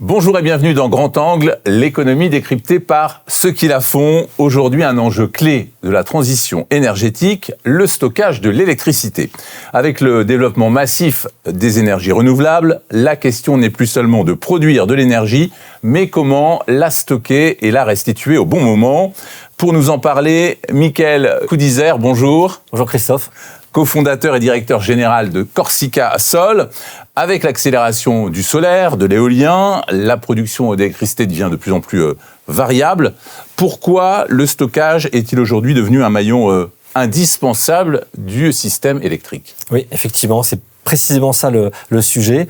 Bonjour et bienvenue dans Grand Angle, l'économie décryptée par ceux qui la font. Aujourd'hui, un enjeu clé de la transition énergétique, le stockage de l'électricité. Avec le développement massif des énergies renouvelables, la question n'est plus seulement de produire de l'énergie, mais comment la stocker et la restituer au bon moment. Pour nous en parler, Michael Coudizère, bonjour. Bonjour Christophe. Co-fondateur et directeur général de Corsica Sol. Avec l'accélération du solaire, de l'éolien, la production d'électricité devient de plus en plus variable. Pourquoi le stockage est-il aujourd'hui devenu un maillon indispensable du système électrique ? Oui, effectivement, c'est précisément ça le sujet.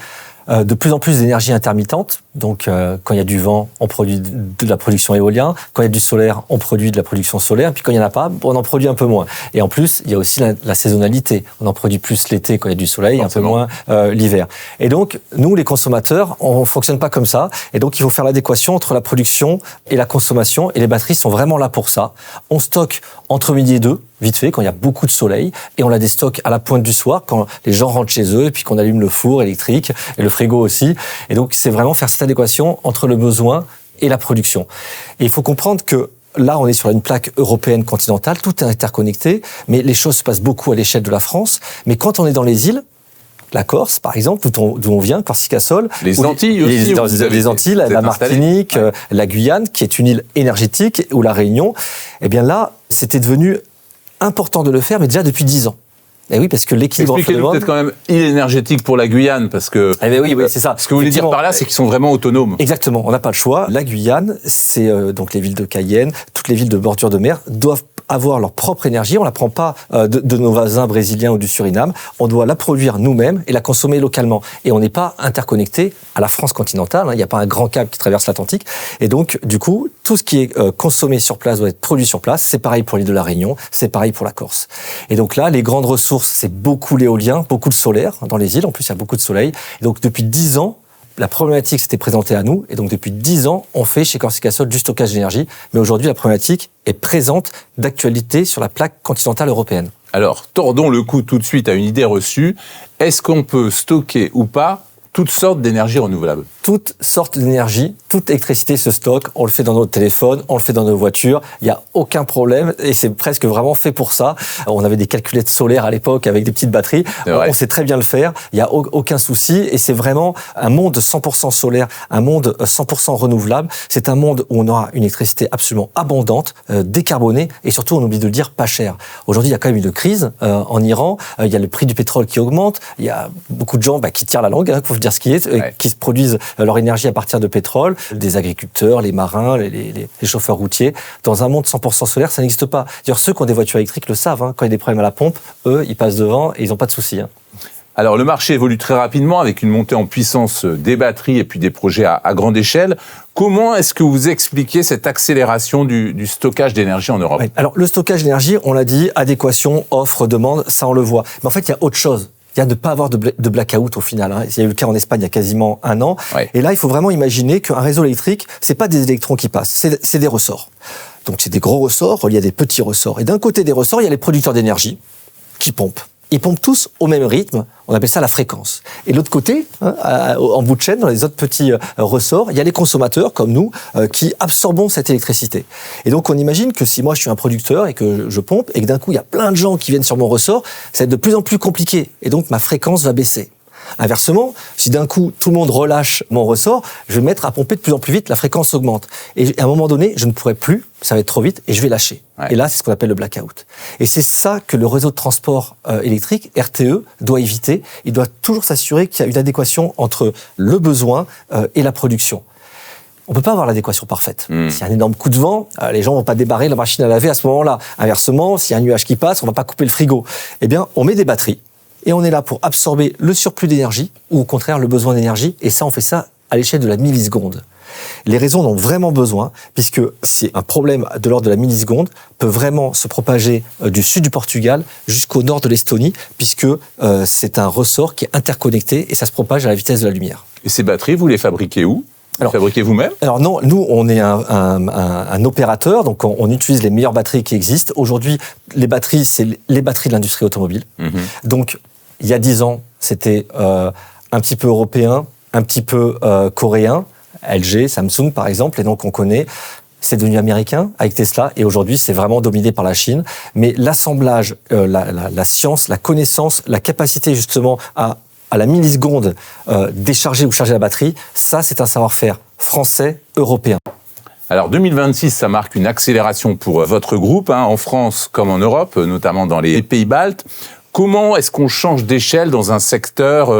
De plus en plus d'énergie intermittente. Donc, quand il y a du vent, on produit de la production éolienne. Quand il y a du solaire, on produit de la production solaire. Puis quand il n'y en a pas, on en produit un peu moins. Et en plus, il y a aussi la saisonnalité. On en produit plus l'été quand il y a du soleil, forcément. Un peu moins l'hiver. Et donc, nous, les consommateurs, on ne fonctionne pas comme ça. Et donc, il faut faire l'adéquation entre la production et la consommation. Et les batteries sont vraiment là pour ça. On stocke entre midi et 2, vite fait, quand il y a beaucoup de soleil. Et on la déstocke à la pointe du soir, quand les gens rentrent chez eux, et puis qu'on allume le four électrique, et le frigo aussi. Et donc, c'est vraiment faire cette adéquation entre le besoin et la production. Et il faut comprendre que là, on est sur une plaque européenne continentale, tout est interconnecté, mais les choses se passent beaucoup à l'échelle de la France. Mais quand on est dans les îles, la Corse, par exemple, d'où on vient, Corsica Sol. Les Antilles aussi. Les Antilles, la Martinique, la Guyane, qui est une île énergétique, ou la Réunion. Eh bien là, c'était devenu important de le faire, mais déjà depuis 10 ans. Et oui, parce que l'équilibre... Expliquez-nous peut-être quand même île énergétique pour la Guyane, parce que... Eh bien oui, c'est ça. Ce que vous voulez dire par là, c'est qu'ils sont vraiment autonomes. Exactement, on n'a pas le choix. La Guyane, c'est donc les villes de Cayenne, toutes les villes de bordure de mer doivent avoir leur propre énergie. On ne la prend pas de nos voisins brésiliens ou du Suriname. On doit la produire nous-mêmes et la consommer localement. Et on n'est pas interconnecté à la France continentale. Il n'y a pas un grand câble qui traverse l'Atlantique. Et donc, du coup, tout ce qui est consommé sur place doit être produit sur place. C'est pareil pour l'île de la Réunion, c'est pareil pour la Corse. Et donc là, les grandes ressources, c'est beaucoup l'éolien, beaucoup de solaire dans les îles. En plus, il y a beaucoup de soleil. Et donc, depuis 10 ans, la problématique s'était présentée à nous, et donc depuis 10 ans, on fait chez Corsica Sol du stockage d'énergie, mais aujourd'hui la problématique est présente d'actualité sur la plaque continentale européenne. Alors, tordons le cou tout de suite à une idée reçue. Est-ce qu'on peut stocker ou pas toutes sortes d'énergies renouvelables ? Toutes sortes d'énergie, toute électricité se stocke, on le fait dans notre téléphone, on le fait dans nos voitures, il n'y a aucun problème et c'est presque vraiment fait pour ça. On avait des calculettes solaires à l'époque avec des petites batteries, on sait très bien le faire, il n'y a aucun souci et c'est vraiment un monde 100% solaire, un monde 100% renouvelable. C'est un monde où on aura une électricité absolument abondante, décarbonée et surtout, on oublie de le dire, pas chère. Aujourd'hui, il y a quand même une crise en Iran, il y a le prix du pétrole qui augmente, il y a beaucoup de gens qui tirent la langue, il faut dire ce qui est, qui se produisent leur énergie à partir de pétrole, des agriculteurs, les marins, les chauffeurs routiers. Dans un monde 100% solaire, ça n'existe pas. D'ailleurs, ceux qui ont des voitures électriques le savent. Quand il y a des problèmes à la pompe, eux, ils passent devant et ils n'ont pas de soucis. Alors, le marché évolue très rapidement avec une montée en puissance des batteries et puis des projets à grande échelle. Comment est-ce que vous expliquez cette accélération du stockage d'énergie en Europe ? Alors, le stockage d'énergie, on l'a dit, adéquation, offre, demande, ça on le voit. Mais en fait, il y a autre chose. Il y a de ne pas avoir de blackout au final. Il y a eu le cas en Espagne il y a quasiment 1 an. Ouais. Et là, il faut vraiment imaginer qu'un réseau électrique, c'est pas des électrons qui passent, c'est des ressorts. Donc c'est des gros ressorts reliés à des petits ressorts. Et d'un côté des ressorts, il y a les producteurs d'énergie qui pompent. Ils pompent tous au même rythme, on appelle ça la fréquence. Et de l'autre côté, en bout de chaîne, dans les autres petits ressorts, il y a les consommateurs, comme nous, qui absorbons cette électricité. Et donc on imagine que si moi je suis un producteur et que je pompe, et que d'un coup il y a plein de gens qui viennent sur mon ressort, ça va être de plus en plus compliqué. Et donc ma fréquence va baisser. Inversement, si d'un coup tout le monde relâche mon ressort, je vais me mettre à pomper de plus en plus vite, la fréquence augmente. Et à un moment donné, je ne pourrai plus, ça va être trop vite, et je vais lâcher. Ouais. Et là, c'est ce qu'on appelle le blackout. Et c'est ça que le réseau de transport électrique, RTE, doit éviter. Il doit toujours s'assurer qu'il y a une adéquation entre le besoin et la production. On ne peut pas avoir l'adéquation parfaite. S'il y a un énorme coup de vent, les gens ne vont pas débarrer la machine à laver à ce moment-là. Inversement, s'il y a un nuage qui passe, on ne va pas couper le frigo. Eh bien, on met des batteries. Et on est là pour absorber le surplus d'énergie ou au contraire le besoin d'énergie. Et ça, on fait ça à l'échelle de la milliseconde. Les réseaux en ont vraiment besoin puisque c'est un problème de l'ordre de la milliseconde peut vraiment se propager du sud du Portugal jusqu'au nord de l'Estonie puisque c'est un ressort qui est interconnecté et ça se propage à la vitesse de la lumière. Et ces batteries, vous les fabriquez où ? Alors, fabriquez vous-même ? Alors non, nous on est un opérateur, donc on utilise les meilleures batteries qui existent. Aujourd'hui, les batteries, c'est les batteries de l'industrie automobile. Donc il y a 10 ans, c'était un petit peu européen, un petit peu coréen. LG, Samsung par exemple, et donc on connaît. C'est devenu américain avec Tesla et aujourd'hui c'est vraiment dominé par la Chine. Mais l'assemblage, la science, la connaissance, la capacité justement à la milliseconde décharger ou charger la batterie, ça c'est un savoir-faire français, européen. Alors 2026, ça marque une accélération pour votre groupe, en France comme en Europe, notamment dans les pays baltes. Comment est-ce qu'on change d'échelle dans un secteur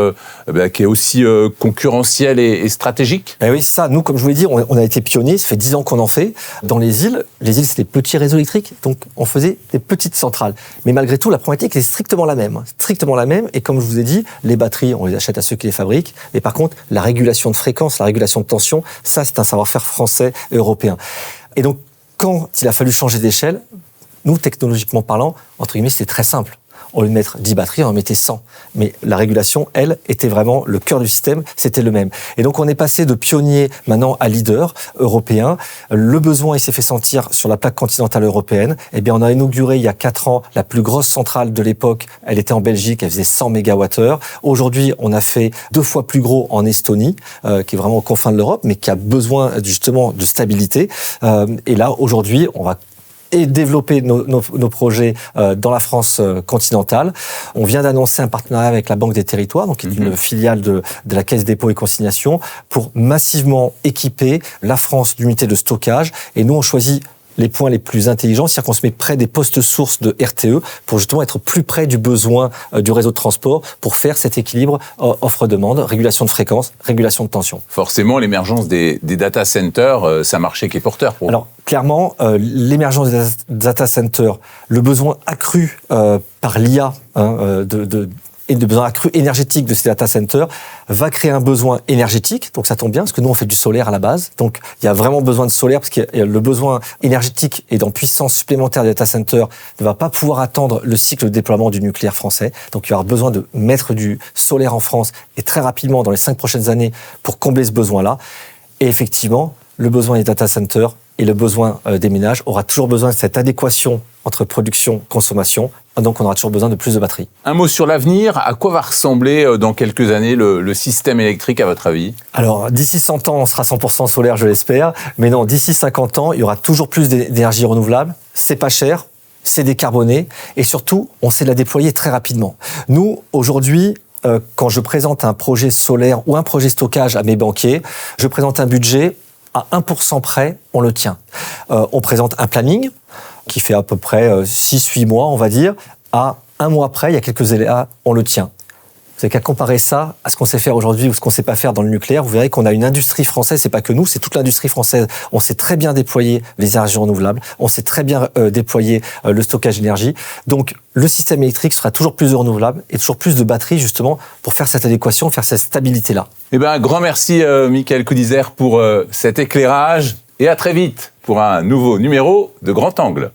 qui est aussi concurrentiel et stratégique ? Oui, c'est ça. Nous, comme je vous l'ai dit, on a été pionniers. Ça fait 10 ans qu'on en fait. Dans les îles, c'est des petits réseaux électriques. Donc, on faisait des petites centrales. Mais malgré tout, la problématique est strictement la même. Strictement la même. Et comme je vous ai dit, les batteries, on les achète à ceux qui les fabriquent. Mais par contre, la régulation de fréquence, la régulation de tension, ça, c'est un savoir-faire français et européen. Et donc, quand il a fallu changer d'échelle, nous, technologiquement parlant, entre guillemets, c'était très simple. Au lieu de mettre 10 batteries, on en mettait 100. Mais la régulation, elle, était vraiment le cœur du système, c'était le même. Et donc, on est passé de pionnier maintenant à leader européen. Le besoin, il s'est fait sentir sur la plaque continentale européenne. Eh bien, on a inauguré il y a 4 ans la plus grosse centrale de l'époque. Elle était en Belgique, elle faisait 100 MWh. Aujourd'hui, on a fait 2 fois plus gros en Estonie, qui est vraiment aux confins de l'Europe, mais qui a besoin justement de stabilité. Et là, aujourd'hui, on va développer nos projets dans la France continentale. On vient d'annoncer un partenariat avec la Banque des Territoires, donc qui est une filiale de la Caisse dépôt et consignation, pour massivement équiper la France d'unités de stockage. Et nous, on choisit les points les plus intelligents, c'est-à-dire qu'on se met près des postes sources de RTE pour justement être plus près du besoin du réseau de transport pour faire cet équilibre offre-demande, régulation de fréquence, régulation de tension. Forcément, l'émergence des data centers, c'est un marché qui est porteur pour vous. Alors, clairement, l'émergence des data centers, le besoin accru par l'IA et de besoin accru énergétique de ces data centers va créer un besoin énergétique. Donc ça tombe bien, parce que nous, on fait du solaire à la base. Donc il y a vraiment besoin de solaire, parce que le besoin énergétique et en puissance supplémentaire des data centers ne va pas pouvoir attendre le cycle de déploiement du nucléaire français. Donc il y aura besoin de mettre du solaire en France, et très rapidement, dans les 5 prochaines années, pour combler ce besoin-là. Et effectivement, le besoin des data centers et le besoin des ménages aura toujours besoin de cette adéquation entre production et consommation. Donc, on aura toujours besoin de plus de batteries. Un mot sur l'avenir. À quoi va ressembler dans quelques années le système électrique, à votre avis ? Alors, d'ici 100 ans, on sera 100% solaire, je l'espère. Mais non, d'ici 50 ans, il y aura toujours plus d'énergie renouvelable. C'est pas cher, c'est décarboné. Et surtout, on sait la déployer très rapidement. Nous, aujourd'hui, quand je présente un projet solaire ou un projet stockage à mes banquiers, je présente un budget à 1% près, on le tient. On présente un planning qui fait à peu près 6-8 mois, on va dire. À 1 mois près, il y a quelques éléments, on le tient. Vous n'avez qu'à comparer ça à ce qu'on sait faire aujourd'hui ou ce qu'on ne sait pas faire dans le nucléaire. Vous verrez qu'on a une industrie française, c'est pas que nous, c'est toute l'industrie française. On sait très bien déployer les énergies renouvelables, on sait très bien déployer le stockage d'énergie. Donc, le système électrique sera toujours plus de renouvelables et toujours plus de batteries, justement, pour faire cette adéquation, faire cette stabilité-là. Eh bien, un grand merci, Michael Cudizère, pour cet éclairage, et à très vite pour un nouveau numéro de Grand Angle.